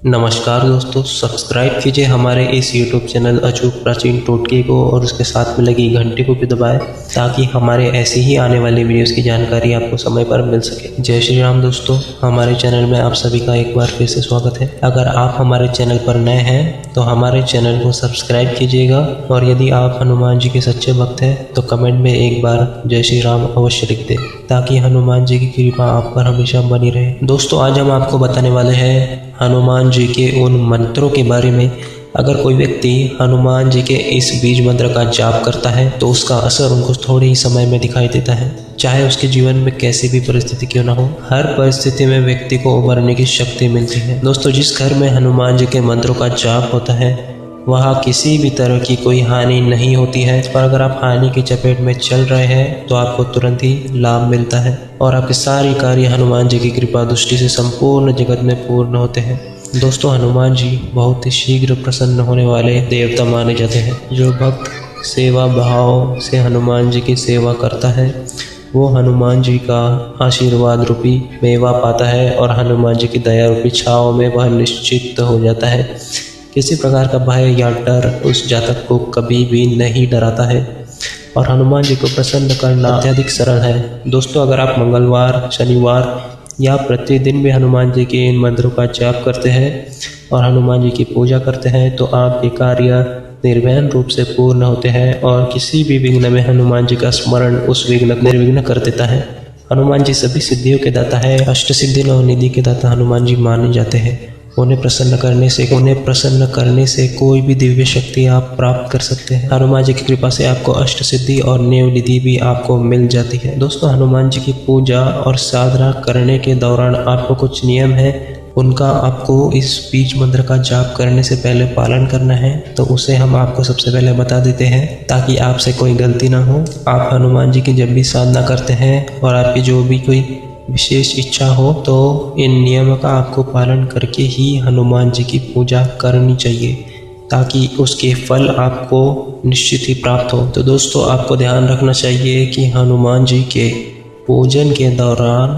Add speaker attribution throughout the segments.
Speaker 1: नमस्कार दोस्तों, सब्सक्राइब कीजिए हमारे इस YouTube चैनल अचूक प्राचीन टोटके को और उसके साथ में लगी घंटी को भी दबाएं ताकि हमारे ऐसे ही आने वाली वीडियोस की जानकारी आपको समय पर मिल सके। जय श्री राम दोस्तों, हमारे चैनल में आप सभी का एक बार फिर से स्वागत है। अगर आप हमारे चैनल पर नए हैं तो हमारे चैनल को सब्सक्राइब कीजिएगा और यदि आप हनुमान जी के सच्चे भक्त हैं तो कमेंट में एक बार जय श्री राम अवश्य लिख दें ताकि हनुमान जी की कृपा आप पर हमेशा बनी रहे। दोस्तों, आज हम आपको बताने वाले हैं हनुमान जी के उन मंत्रों के बारे में। अगर कोई व्यक्ति हनुमान जी के इस बीज मंत्र का जाप करता है तो उसका असर उनको थोड़े ही समय में दिखाई देता है, चाहे उसके जीवन में कैसी भी परिस्थिति क्यों ना हो। हर परिस्थिति में व्यक्ति को उबरने की शक्ति मिलती है। दोस्तों, जिस घर में हनुमान जी के मंत्रों का जाप होता है वहाँ किसी भी तरह की कोई हानि नहीं होती है, पर अगर आप हानि की चपेट में चल रहे हैं तो आपको तुरंत ही लाभ मिलता है और आपके सारे कार्य हनुमान जी की कृपा दृष्टि से संपूर्ण जगत में पूर्ण होते हैं। दोस्तों, हनुमान जी बहुत ही शीघ्र प्रसन्न होने वाले देवता माने जाते हैं। जो भक्त सेवा भाव से हनुमान जी की सेवा करता है वो हनुमान जी का आशीर्वाद रूपी मेवा पाता है और हनुमान जी की दया रूपी छाव में वह निश्चित हो जाता है। किसी प्रकार का भय या डर उस जातक को कभी भी नहीं डराता है और हनुमान जी को प्रसन्न करना अत्यधिक सरल है। दोस्तों, अगर आप मंगलवार, शनिवार या प्रतिदिन भी हनुमान जी के इन मंत्रों का जाप करते हैं और हनुमान जी की पूजा करते हैं तो आपके कार्य निर्विघ्न रूप से पूर्ण होते हैं और किसी भी विघ्न में हनुमान जी का स्मरण उस विघ्न को निर्विघ्न कर देता है। हनुमान जी सभी सिद्धियों के दाता है। अष्ट सिद्धि नौ निधि के दाता हनुमान जी माने जाते हैं। उन्हें प्रसन्न करने से कोई भी दिव्य शक्ति आप प्राप्त कर सकते हैं। हनुमान जी की कृपा से आपको अष्ट सिद्धि और नेव निधि भी आपको मिल जाती है। दोस्तों, हनुमान जी की पूजा और साधना करने के दौरान आपको कुछ नियम है, उनका आपको इस बीज मंत्र का जाप करने से पहले पालन करना है, तो उसे हम आपको सबसे पहले बता देते हैं ताकि आपसे कोई गलती ना हो। आप हनुमान जी की जब भी साधना करते हैं और आपकी जो भी कोई विशेष इच्छा हो तो इन नियमों का आपको पालन करके ही हनुमान जी की पूजा करनी चाहिए ताकि उसके फल आपको निश्चित ही प्राप्त हो। तो दोस्तों, आपको ध्यान रखना चाहिए कि हनुमान जी के पूजन के दौरान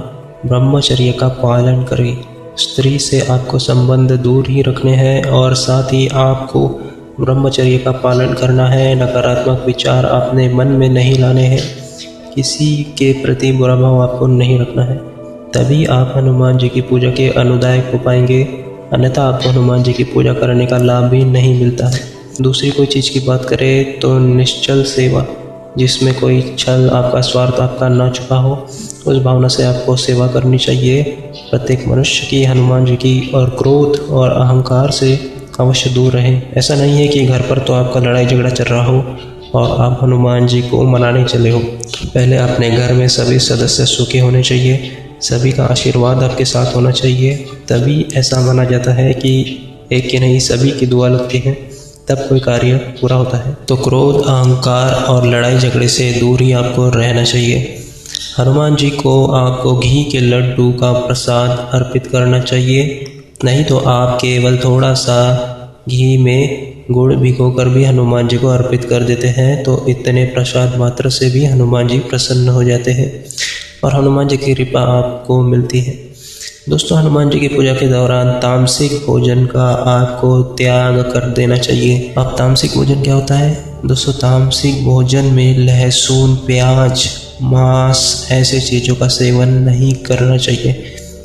Speaker 1: ब्रह्मचर्य का पालन करें। स्त्री से आपको संबंध दूर ही रखने हैं और साथ ही आपको ब्रह्मचर्य का पालन करना है। नकारात्मक विचार अपने मन में नहीं लाने हैं, किसी के प्रति बुरा भाव आपको नहीं रखना है, तभी आप हनुमान जी की पूजा के अनुदायक हो पाएंगे, अन्यथा आपको हनुमान जी की पूजा करने का लाभ भी नहीं मिलता है। दूसरी कोई चीज़ की बात करें तो निश्चल सेवा, जिसमें कोई छल, आपका स्वार्थ आपका ना छुपा हो, उस भावना से आपको सेवा करनी चाहिए। प्रत्येक मनुष्य की हनुमान जी की और क्रोध और अहंकार से अवश्य दूर रहे। ऐसा नहीं है कि घर पर तो आपका लड़ाई झगड़ा चल रहा हो और आप हनुमान जी को मनाने चले हो। पहले अपने घर में सभी सदस्य सुखी होने चाहिए, सभी का आशीर्वाद आपके साथ होना चाहिए, तभी ऐसा माना जाता है कि एक की नहीं सभी की दुआ लगती है, तब कोई कार्य पूरा होता है। तो क्रोध, अहंकार और लड़ाई झगड़े से दूर ही आपको रहना चाहिए। हनुमान जी को आपको घी के लड्डू का प्रसाद अर्पित करना चाहिए, नहीं तो आप केवल थोड़ा सा घी में गुड़ भिगोकर भी हनुमान जी को अर्पित कर देते हैं तो इतने प्रसाद मात्र से भी हनुमान जी प्रसन्न हो जाते हैं और हनुमान जी की कृपा आपको मिलती है। दोस्तों, हनुमान जी की पूजा के दौरान तामसिक भोजन का आपको त्याग कर देना चाहिए। अब तामसिक भोजन क्या होता है? दोस्तों, तामसिक भोजन में लहसुन, प्याज, मांस ऐसे चीज़ों का सेवन नहीं करना चाहिए,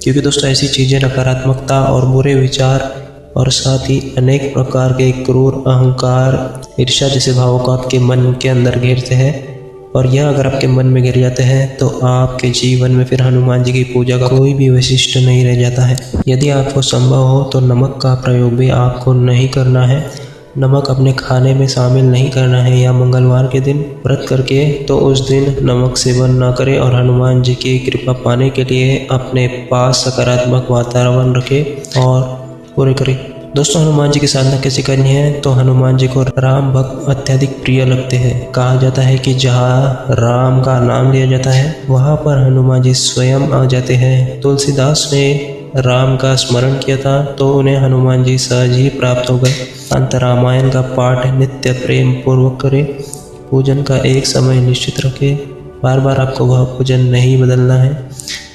Speaker 1: क्योंकि दोस्तों ऐसी चीज़ें नकारात्मकता और बुरे विचार और साथ ही अनेक प्रकार के क्रूर, अहंकार, ईर्ष्या जैसे भावों को आपके मन के अंदर घेरते हैं और यह अगर आपके मन में घिर जाते हैं तो आपके जीवन में फिर हनुमान जी की पूजा का कोई भी वैशिष्ट नहीं रह जाता है। यदि आपको संभव हो तो नमक का प्रयोग भी आपको नहीं करना है, नमक अपने खाने में शामिल नहीं करना है, या मंगलवार के दिन व्रत करके तो उस दिन नमक सेवन ना करें और हनुमान जी की कृपा पाने के लिए अपने पास सकारात्मक वातावरण रखें और पूरे करें। दोस्तों, हनुमान जी की साधना कैसे करनी है? तो हनुमान जी को राम भक्त अत्यधिक प्रिय लगते हैं। कहा जाता है कि जहाँ राम का नाम लिया जाता है वहाँ पर हनुमान जी स्वयं आ जाते हैं। तुलसीदास ने राम का स्मरण किया था तो उन्हें हनुमान जी सहज ही प्राप्त हो गए। अंत रामायण का पाठ नित्य प्रेम पूर्वक करें। पूजन का एक समय निश्चित रखें, बार बार आपको वह पूजन नहीं बदलना है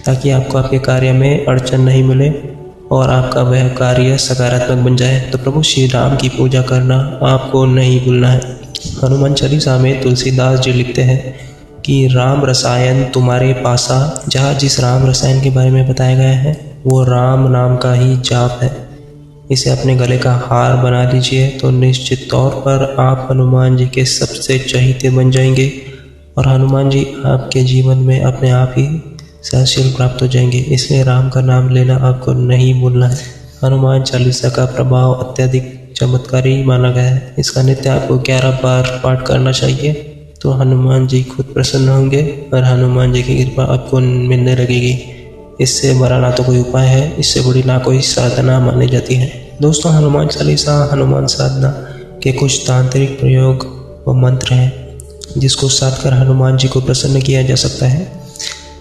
Speaker 1: ताकि आपको आपके कार्य में अड़चन नहीं मिले। और आपका वह कार्य सकारात्मक बन जाए। तो प्रभु श्री राम की पूजा करना आपको नहीं भूलना है। हनुमान चालीसा में तुलसीदास जी लिखते हैं कि राम रसायन तुम्हारे पासा। जहाँ जिस राम रसायन के बारे में बताया गया है वो राम नाम का ही जाप है। इसे अपने गले का हार बना लीजिए तो निश्चित तौर पर आप हनुमान जी के सबसे चहीते बन जाएंगे और हनुमान जी आपके जीवन में अपने आप ही सहनशील प्राप्त हो जाएंगे। इसलिए राम का नाम लेना आपको नहीं भूलना है। हनुमान चालीसा का प्रभाव अत्यधिक चमत्कारी माना गया है। इसका नित्य आपको 11 बार पाठ करना चाहिए तो हनुमान जी खुद प्रसन्न होंगे और हनुमान जी की कृपा आपको मिलने लगेगी। इससे बड़ा ना तो कोई उपाय है, इससे बड़ी ना कोई साधना मानी जाती है। दोस्तों, हनुमान चालीसा हनुमान साधना के कुछ तांत्रिक प्रयोग व मंत्र हैं जिसको साध कर हनुमान जी को प्रसन्न किया जा सकता है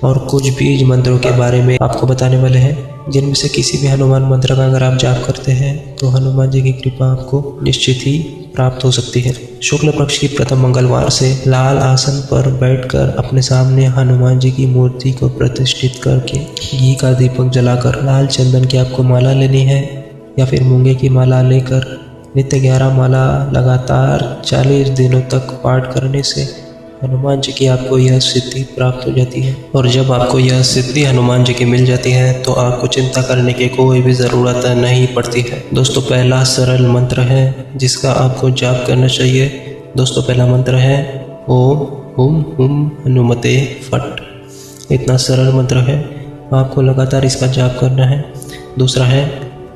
Speaker 1: और कुछ बीज मंत्रों के बारे में आपको बताने वाले हैं जिनमें से किसी भी हनुमान मंत्र का अगर आप जाप करते हैं तो हनुमान जी की कृपा आपको निश्चित ही प्राप्त हो सकती है। शुक्ल पक्ष की प्रथम मंगलवार से लाल आसन पर बैठकर अपने सामने हनुमान जी की मूर्ति को प्रतिष्ठित करके घी का दीपक जलाकर लाल चंदन की आपको माला लेनी है या फिर मूंगे की माला लेकर नित्य 11 माला लगातार 40 दिनों तक पाठ करने से हनुमान जी की आपको यह सिद्धि प्राप्त हो जाती है। और जब आपको यह सिद्धि हनुमान जी की मिल जाती है तो आपको चिंता करने की कोई भी ज़रूरत नहीं पड़ती है। दोस्तों, पहला सरल मंत्र है जिसका आपको जाप करना चाहिए। दोस्तों, पहला मंत्र है ओम हुम हुम हनुमते फट। इतना सरल मंत्र है, आपको लगातार इसका जाप करना है। दूसरा है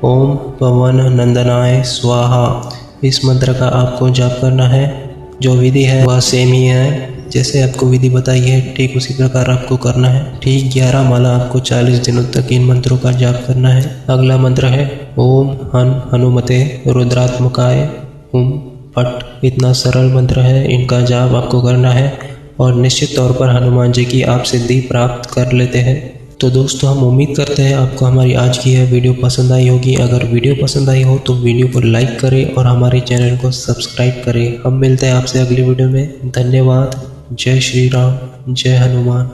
Speaker 1: ओम पवन नंदनाय स्वाहा। इस मंत्र का आपको जाप करना है। जो विधि है वह सेम ही है, जैसे आपको विधि बताई है ठीक उसी प्रकार आपको करना है। ठीक 11 माला आपको 40 दिनों तक इन मंत्रों का जाप करना है। अगला मंत्र है ओम हनुमते रुद्रात्मकाय हुम फट। इतना सरल मंत्र है, इनका जाप आपको करना है और निश्चित तौर पर हनुमान जी की आप सिद्धि प्राप्त कर लेते हैं। तो दोस्तों, हम उम्मीद करते हैं आपको हमारी आज की यह वीडियो पसंद आई होगी। अगर वीडियो पसंद आई हो तो वीडियो को लाइक करें और हमारे चैनल को सब्सक्राइब करें। हम मिलते हैं आपसे अगली वीडियो में। धन्यवाद। जय श्री राम, जय हनुमान।